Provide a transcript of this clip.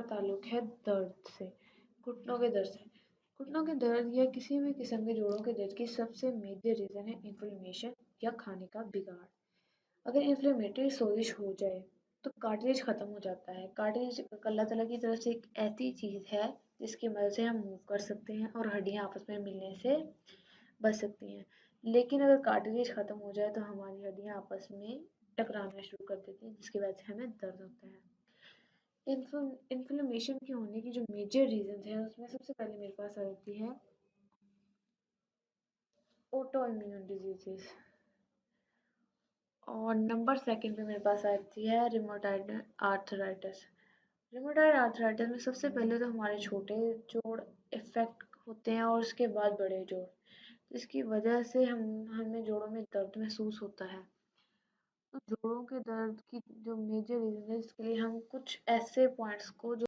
ताल्लुक है दर्द से, घुटनों के दर्द से। घुटनों के दर्द या किसी भी किस्म के जोड़ों के दर्द की सबसे मेजर रीज़न है इन्फ्लेमेशन या खाने का बिगाड़। अगर इन्फ्लेमेटरी सोजिश हो जाए तो कार्टिलेज ख़त्म हो जाता है। कार्टिलेज अल्लाह ताला की तरफ से एक ऐसी चीज़ है जिसकी मदद से हम मूव कर सकते हैं और हड्डियाँ आपस में मिलने से बच सकती हैं। लेकिन अगर कार्टिलेज ख़त्म हो जाए तो हमारी हड्डियाँ आपस में टकराना शुरू कर देती हैं, जिसकी वजह से हमें दर्द होता है। इन्फ्लेमेशन के होने की जो मेजर रीजन है उसमें सबसे पहले मेरे पास आ जाती है ऑटो इम्यून डिजीजेस, और नंबर सेकंड पे मेरे पास आती है रिमोटाइड आर्थराइटिस। रिमोटाइड आर्थराइटिस में सबसे पहले तो हमारे छोटे जोड़ इफेक्ट होते हैं और उसके बाद बड़े जोड़, जिसकी वजह से हमें जोड़ों में दर्द महसूस होता है। तो जोड़ों के दर्द की जो मेजर रीजन है इसके लिए हम कुछ ऐसे पॉइंट्स को जो